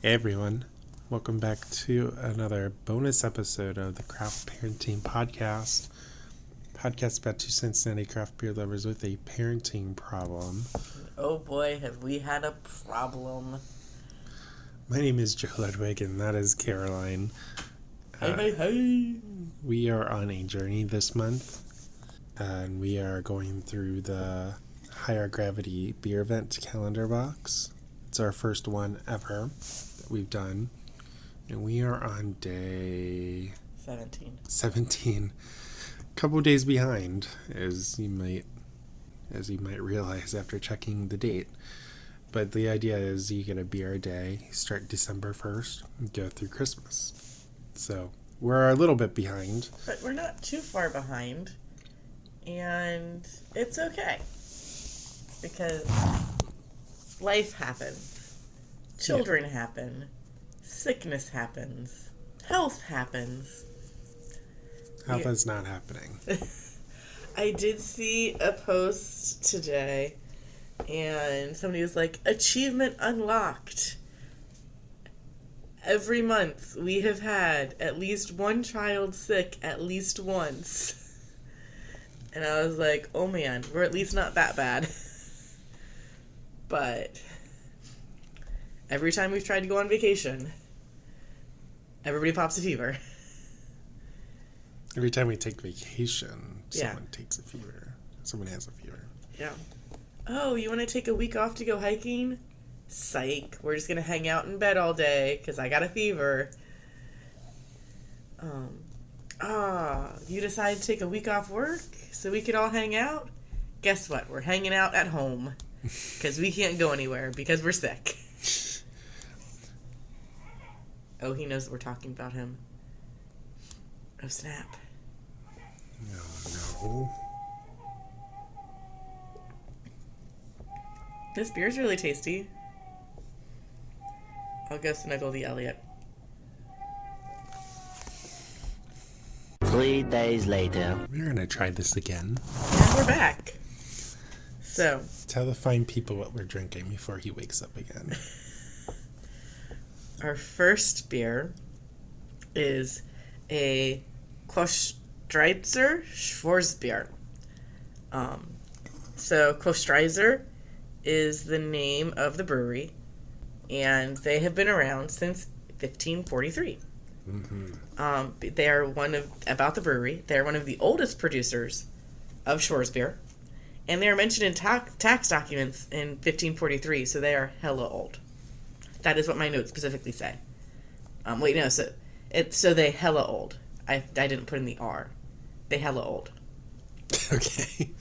Hey everyone, welcome back to another bonus episode of the Craft Parenting Podcast. Podcast about two Cincinnati craft beer lovers with a parenting problem. Oh boy, have we had a problem. My name is Joe Ludwig and that is Caroline. Hey. We are on a journey this month and we are going through the Higher Gravity Beervent calendar box. It's our first one ever that we've done. And we are on day 17. A couple days behind, as you might realize after checking the date. But the idea is you get a beer a day, start December 1st, and go through Christmas. So we're a little bit behind. But we're not too far behind. And it's okay. Because life happens. Children happen. Sickness happens. Health happens. Health is not happening. I did see a post today, and somebody was like, achievement unlocked. Every month we have had at least one child sick at least once. And I was like, oh man, we're at least not that bad. But every time we've tried to go on vacation, everybody pops a fever. Every time we take vacation, someone takes a fever. Someone has a fever. Yeah. Oh, you want to take a week off to go hiking? Psych. We're just going to hang out in bed all day because I got a fever. You decided to take a week off work so we could all hang out? Guess what? We're hanging out at home because we can't go anywhere because we're sick. Oh, he knows that we're talking about him. Oh, snap. No. This beer's really tasty. I'll go snuggle the Elliot. 3 days later. We're going to try this again. And we're back. So. Tell the fine people what we're drinking before he wakes up again. Our first beer is a Köstritzer Schwarzbeir. So Köstritzer is the name of the brewery, and they have been around since 1543. Mm-hmm. They are about the brewery. They are one of the oldest producers of Schwarzbeir, and they are mentioned in tax documents in 1543. So they are hella old. That is what my notes specifically say. So they hella old. I didn't put in the R. They hella old. Okay.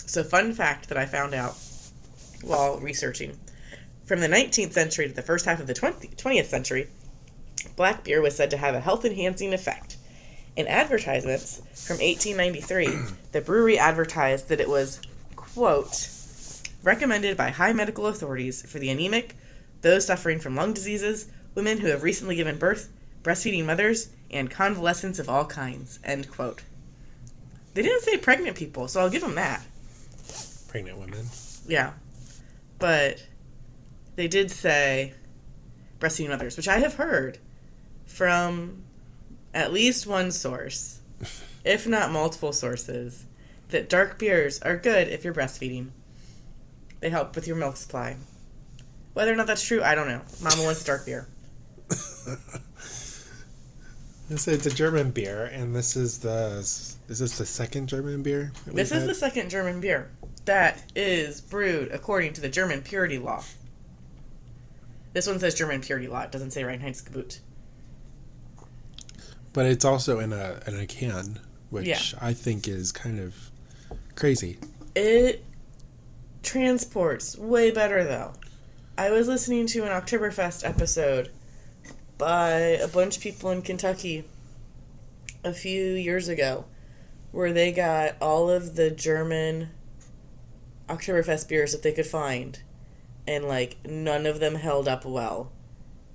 So fun fact that I found out while researching. From the 19th century to the first half of the 20th century, black beer was said to have a health-enhancing effect. In advertisements from 1893, the brewery advertised that it was, quote, recommended by high medical authorities for the anemic, those suffering from lung diseases, women who have recently given birth, breastfeeding mothers, and convalescents of all kinds, end quote. They didn't say pregnant people, so I'll give them that. Pregnant women. Yeah. But they did say breastfeeding mothers, which I have heard from at least one source, if not multiple sources, that dark beers are good if you're breastfeeding. They help with your milk supply. Whether or not that's true, I don't know. Mama wants dark beer. It's a German beer, and this is the second German beer? This is the second German beer that is brewed according to the German purity law. This one says German purity law. It doesn't say Reinheitsgebot. But it's also in a can, which I think is kind of crazy. It transports way better, though. I was listening to an Oktoberfest episode by a bunch of people in Kentucky a few years ago where they got all of the German Oktoberfest beers that they could find, and, none of them held up well.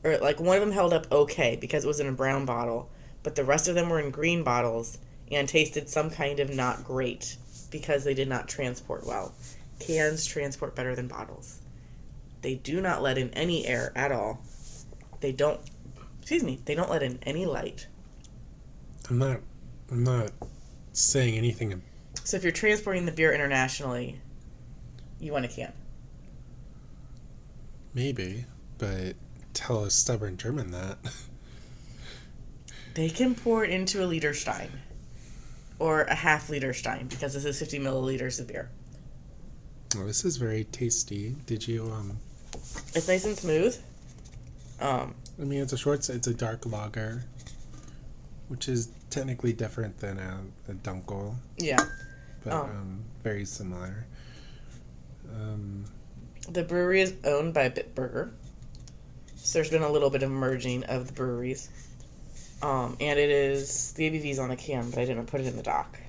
Or, one of them held up okay because it was in a brown bottle, but the rest of them were in green bottles and tasted some kind of not great because they did not transport well. Cans transport better than bottles. They do not let in any air at all. They don't let in any light. I'm not saying anything. So if you're transporting the beer internationally, you want a can. Maybe, but tell a stubborn German that. They can pour it into a liter stein. Or a half liter stein, because this is 50 milliliters of beer. Well, this is very tasty. Did you, It's nice and smooth. I mean, it's a dark lager, which is technically different than a Dunkel. Yeah. But, very similar. The brewery is owned by Bitburger. So there's been a little bit of merging of the breweries. And it is, the ABV's on the can, but I didn't put it in the dock.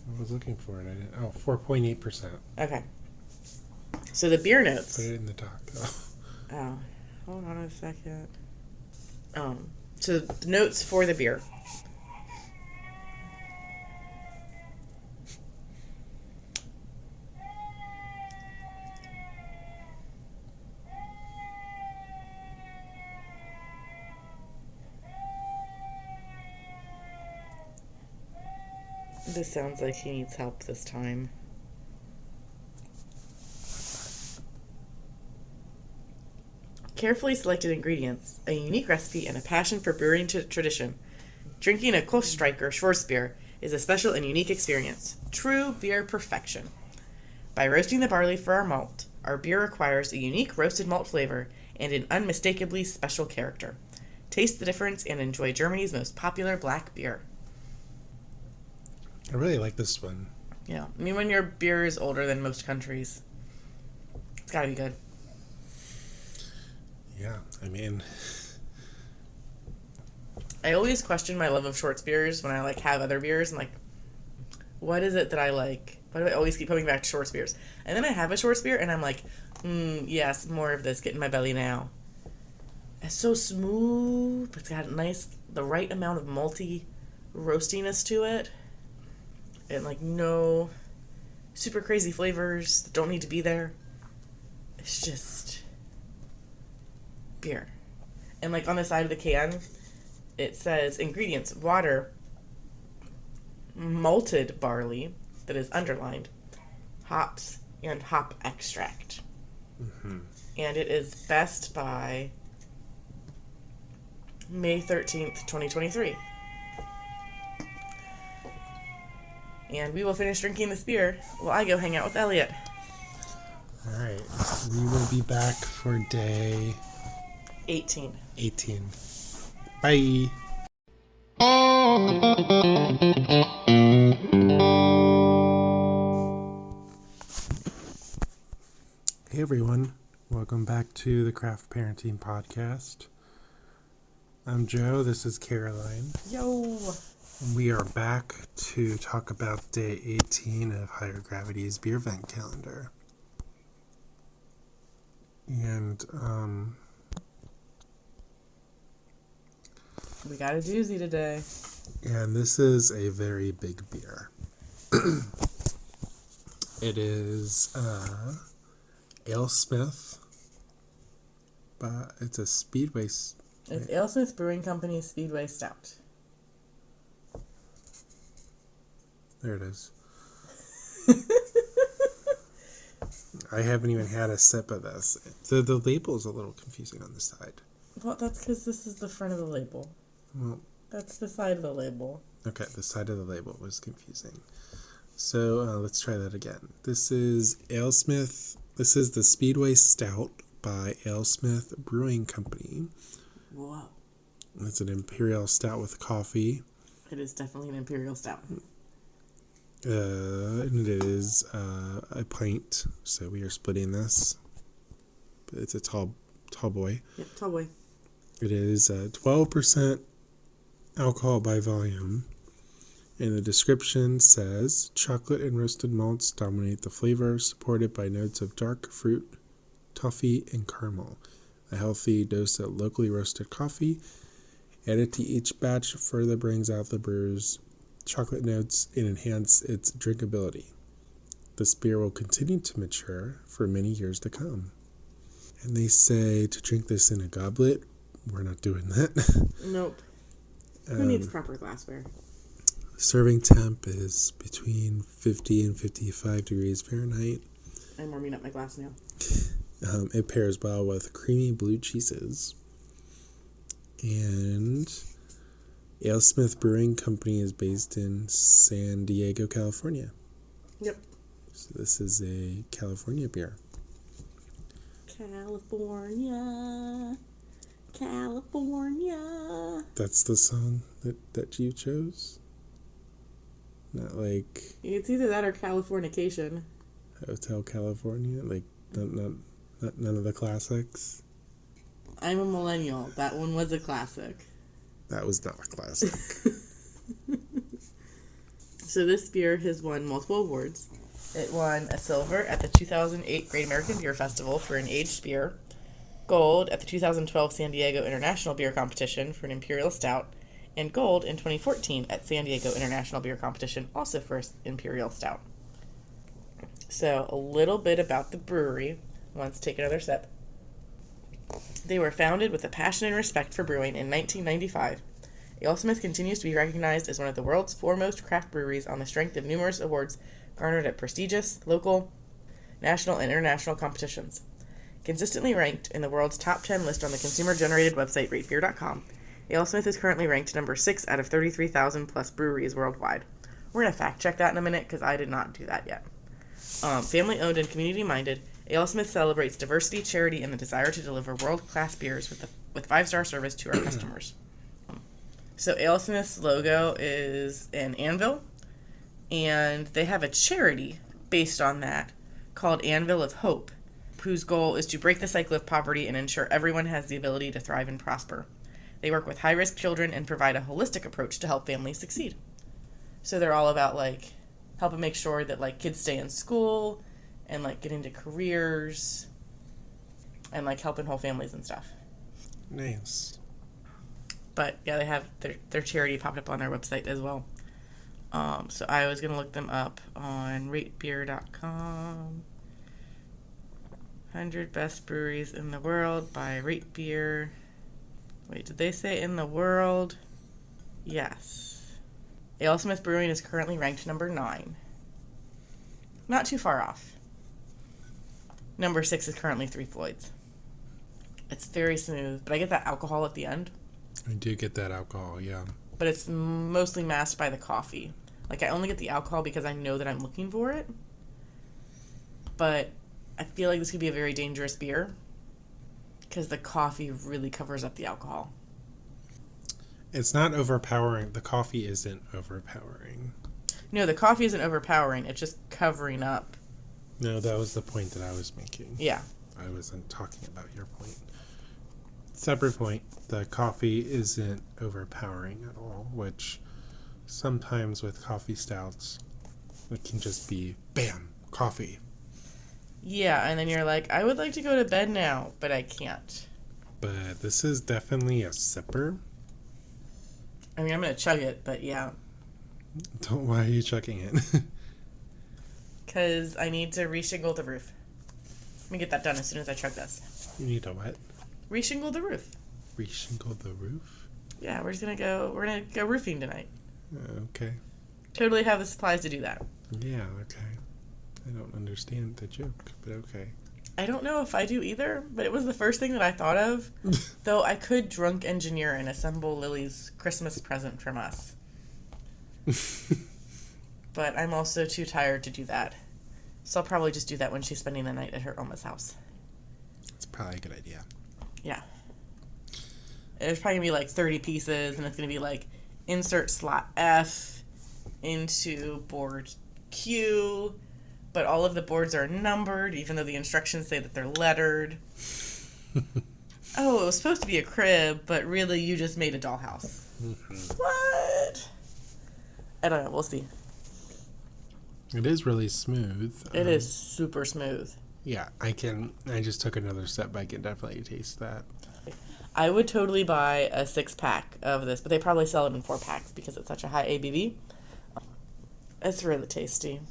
I was looking for it. 4.8%. Okay. So the beer notes. Put it in the dock, though. Oh, hold on a second. So the notes for the beer. This sounds like he needs help this time. Carefully selected ingredients, a unique recipe, and a passion for brewing tradition. Drinking a Köstritzer Schwarzbeir is a special and unique experience. True beer perfection. By roasting the barley for our malt, our beer acquires a unique roasted malt flavor and an unmistakably special character. Taste the difference and enjoy Germany's most popular black beer. I really like this one. Yeah. I mean, when your beer is older than most countries, it's gotta be good. Yeah, I mean... I always question my love of Schwarzbiers when I, have other beers. I'm like, what is it that I like? Why do I always keep coming back to Schwarzbiers? And then I have a Schwarzbier, and I'm like, yes, more of this. Get in my belly now. It's so smooth. It's got the right amount of malty roastiness to it. And, no super crazy flavors that don't need to be there. It's just beer. And, on the side of the can, it says ingredients: water, malted barley that is underlined, hops, and hop extract. Mm-hmm. And it is best by May 13th, 2023. And we will finish drinking this beer while I go hang out with Elliot. All right. We will be back for day 18. Bye. Hey everyone. Welcome back to the Craft Parenting Podcast. I'm Joe. This is Caroline. Yo! We are back to talk about day 18 of Higher Gravity's Beervent calendar. And, we got a doozy today. and this is a very big beer. It is, Alesmith, but it's a Speedway... It's Alesmith Brewing Company's Speedway Stout. There it is. I haven't even had a sip of this. The label is a little confusing on the side. Well, that's because this is the front of the label. Well, That's the side of the label. okay, the side of the label was confusing. So let's try that again. This is Alesmith. This is the Speedway Stout by Alesmith Brewing Company. Whoa. It's an imperial stout with coffee. It is definitely an imperial stout. And it is a pint, so we are splitting this. It's a tall boy. Yep, tall boy. It is 12% alcohol by volume. And the description says, chocolate and roasted malts dominate the flavor, supported by notes of dark fruit, toffee, and caramel. A healthy dose of locally roasted coffee added to each batch further brings out the brewer's chocolate notes and enhance its drinkability. This beer will continue to mature for many years to come. And they say to drink this in a goblet. We're not doing that. Nope. Who needs proper glassware? Serving temp is between 50 and 55 degrees Fahrenheit. I'm warming up my glass now. It pairs well with creamy blue cheeses. And Alesmith Brewing Company is based in San Diego, California. Yep. So this is a California beer. California. That's the song that you chose? Not like It's either that or Californication. Hotel California? Like none of the classics? I'm a millennial. That one was a classic. That was not a classic. So this beer has won multiple awards. It won a silver at the 2008 Great American Beer Festival for an aged beer, gold at the 2012 San Diego International Beer Competition for an Imperial Stout, and gold in 2014 at San Diego International Beer Competition, also for Imperial Stout. So a little bit about the brewery. Let's take another sip. They were founded with a passion and respect for brewing in 1995. Alesmith continues to be recognized as one of the world's foremost craft breweries on the strength of numerous awards garnered at prestigious, local, national, and international competitions. Consistently ranked in the world's top 10 list on the consumer-generated website ratebeer.com, Alesmith is currently ranked number 6 out of 33,000 plus breweries worldwide. We're going to fact check that in a minute because I did not do that yet. Family-owned and community-minded, Alesmith celebrates diversity, charity, and the desire to deliver world-class beers with 5-star service to our customers. So Alesmith's logo is an anvil, and they have a charity based on that called Anvil of Hope, whose goal is to break the cycle of poverty and ensure everyone has the ability to thrive and prosper. They work with high-risk children and provide a holistic approach to help families succeed. So they're all about, like, helping make sure that, like, kids stay in school and, like, get into careers and, like, helping whole families and stuff. Nice. But, yeah, they have their charity popped up on their website as well. So I was going to look them up on ratebeer.com. 100 Best Breweries in the World by Rate Beer. Wait, did they say in the world? Yes. Alesmith Brewing is currently ranked number 9. Not too far off. Number 6 is currently Three Floyds. It's very smooth, but I get that alcohol at the end. I do get that alcohol, yeah. But it's mostly masked by the coffee. Like, I only get the alcohol because I know that I'm looking for it. But I feel like this could be a very dangerous beer because the coffee really covers up the alcohol. It's not overpowering. The coffee isn't overpowering. No, the coffee isn't overpowering. It's just covering up. No, that was the point that I was making. Yeah. I wasn't talking about your point. Separate point. The coffee isn't overpowering at all, which sometimes with coffee stouts, it can just be, bam, coffee. Yeah, and then you're like, I would like to go to bed now, but I can't. But this is definitely a sipper. I mean, I'm going to chug it, but yeah. Why are you chugging it? Because I need to reshingle the roof. Let me get that done as soon as I chug this. You need to what? Reshingle the roof. Reshingle the roof? Yeah, we're going to go roofing tonight. Okay. Totally have the supplies to do that. Yeah, okay. I don't understand the joke, but okay. I don't know if I do either, but it was the first thing that I thought of. Though I could drunk engineer and assemble Lily's Christmas present from us. But I'm also too tired to do that. So I'll probably just do that when she's spending the night at her Oma's house. That's probably a good idea. Yeah. There's probably going to be like 30 pieces, and it's going to be like insert slot F into board Q, but all of the boards are numbered, even though the instructions say that they're lettered. Oh, it was supposed to be a crib, but really you just made a dollhouse. Mm-hmm. What? I don't know. We'll see. It is really smooth. It is super smooth. Yeah, I just took another sip, but I can definitely taste that. I would totally buy a 6-pack of this, but they probably sell it in 4-packs because it's such a high ABV. It's really tasty.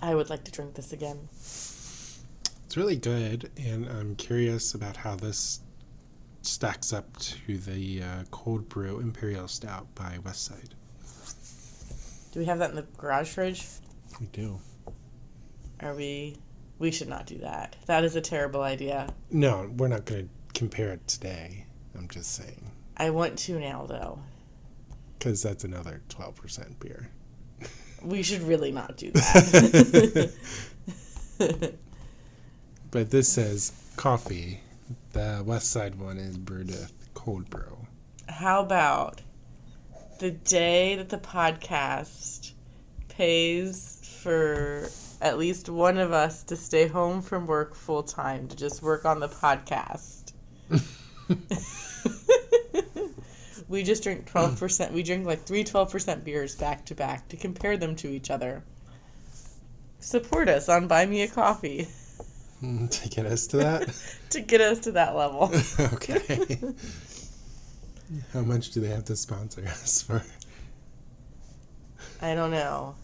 I would like to drink this again. It's It's really good, and I'm curious about how this stacks up to the Cold Brew Imperial Stout by Westside. Do we have that in the garage fridge? We do. We should not do that. That is a terrible idea. No, we're not going to compare it today. I'm just saying. I want to now, though. Because that's another 12% beer. We should really not do that. But this says coffee. The West Side one is brewed with cold brew. How about the day that the podcast pays for at least one of us to stay home from work full time to just work on the podcast? We just drink 12%. We drink like 3 12% beers back to back to compare them to each other. Support us on Buy Me a Coffee. To get us to that? To get us to that level. Okay. How much do they have to sponsor us for? I don't know.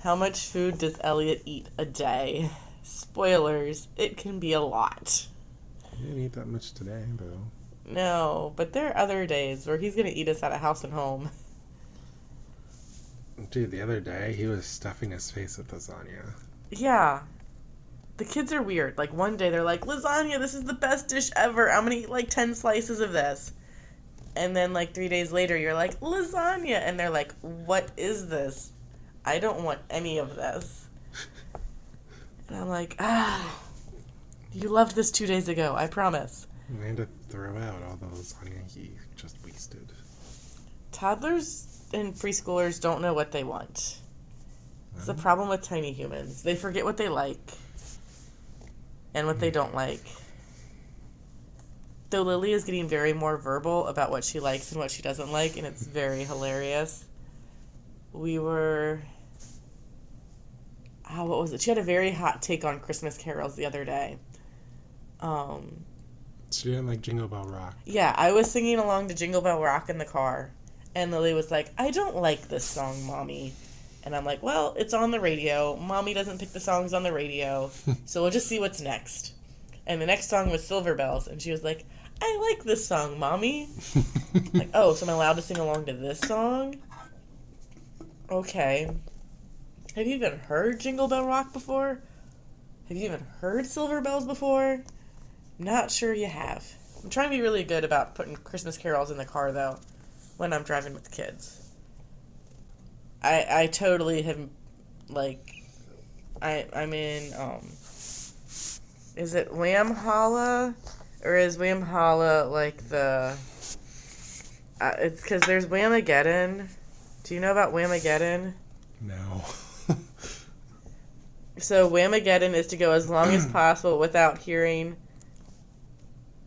How much food does Elliot eat a day? Spoilers, it can be a lot. He didn't eat that much today, though. No, but there are other days where he's going to eat us at a house and home. Dude, the other day, he was stuffing his face with lasagna. Yeah. The kids are weird. Like, one day they're like, lasagna, this is the best dish ever. I'm going to eat like 10 slices of this. And then like 3 days later, you're like, lasagna. And they're like, what is this? I don't want any of this. And I'm like, you loved this 2 days ago, I promise. I had to throw out all the lasagna he just wasted. Toddlers and preschoolers don't know what they want. It's the problem with tiny humans. They forget what they like and what they don't like. Though Lily is getting very more verbal about what she likes and what she doesn't like, and it's very hilarious. We were... what was it? She had a very hot take on Christmas carols the other day. She didn't like Jingle Bell Rock. Yeah, I was singing along to Jingle Bell Rock in the car, and Lily was like, I don't like this song, Mommy. And I'm like, well, it's on the radio. Mommy doesn't pick the songs on the radio, so we'll just see what's next. And the next song was Silver Bells, and she was like, I like this song, Mommy. Like, oh, so I'm allowed to sing along to this song? Okay. Have you even heard Jingle Bell Rock before? Have you even heard Silver Bells before? Not sure you have. I'm trying to be really good about putting Christmas carols in the car, though, when I'm driving with the kids. I totally have, like, I'm in, is it Whamhalla? Or is Whamhalla, like, the, it's because there's Whamageddon. Do you know about Whamageddon? No. So Whamageddon is to go as long as possible without hearing...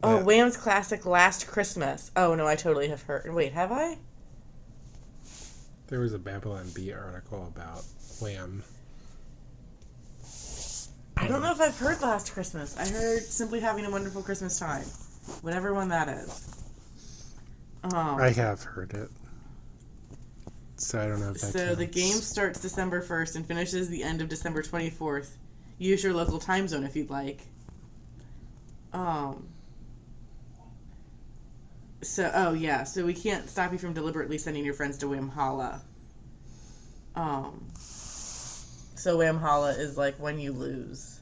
Oh, Wham's classic Last Christmas. Oh, no, I totally have heard. Wait, have I? There was a Babylon Bee article about Wham. I don't know if I've heard Last Christmas. I heard Simply Having a Wonderful Christmas Time. Whatever one that is. I have heard it. So I don't know if that counts. The game starts December 1st and finishes the end of December 24th. Use your local time zone if you'd like. So we can't stop you from deliberately sending your friends to Whamhalla. So Whamhalla is like when you lose.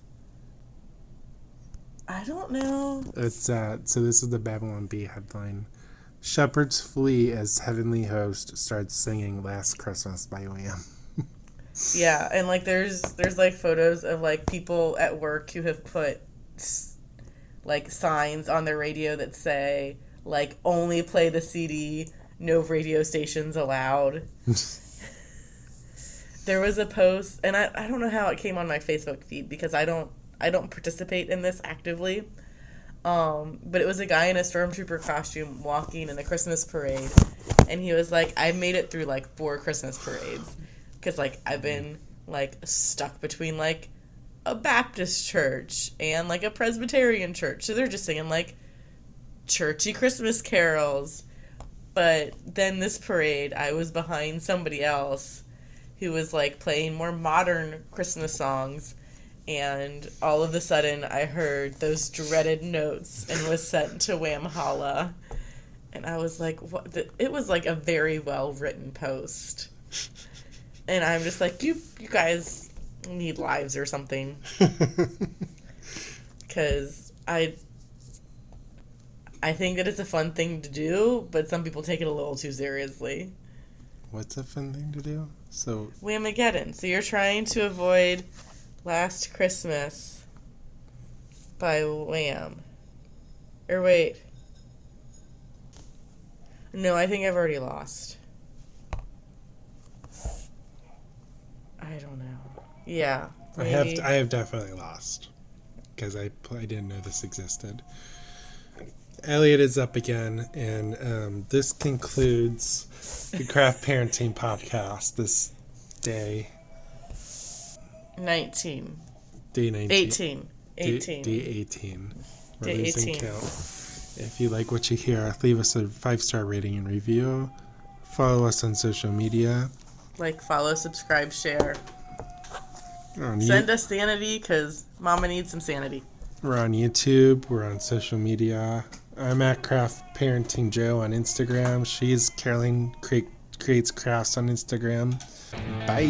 I don't know. It's so this is the Babylon Bee headline. Shepherds flee as heavenly host starts singing Last Christmas by Wham. Yeah, and like there's like photos of like people at work who have put like signs on their radio that say like only play the CD, no radio stations allowed. There was a post, and I don't know how it came on my Facebook feed because I don't participate in this actively. But it was a guy in a stormtrooper costume walking in the Christmas parade, and he was like, I made it through like 4 Christmas parades because like I've been like stuck between like a Baptist church and like a Presbyterian church, so they're just singing like churchy Christmas carols. But then this parade, I was behind somebody else who was like playing more modern Christmas songs, and all of a sudden I heard those dreaded notes and was sent to Wham Holla. And I was like, what? It was like a very well written post. And I'm just like, you guys need lives or something. Because I think that it's a fun thing to do, but some people take it a little too seriously. What's a fun thing to do? So Whamageddon. So you're trying to avoid Last Christmas by Wham. Or wait. No, I think I've already lost. I don't know. Yeah. Maybe. I have definitely lost. Because I didn't know this existed. Elliot is up again, and this concludes the Craft Parenting Podcast this day. 19. Day 19. 18. Day 18. We're Day losing 18. count. If you like what you hear, leave us a 5-star rating and review. Follow us on social media. Like, follow, subscribe, share. On Send us sanity, because Mama needs some sanity. We're on YouTube. We're on social media. I'm at Craft Parenting Joe on Instagram. She's Caroline Creates Crafts on Instagram. Bye.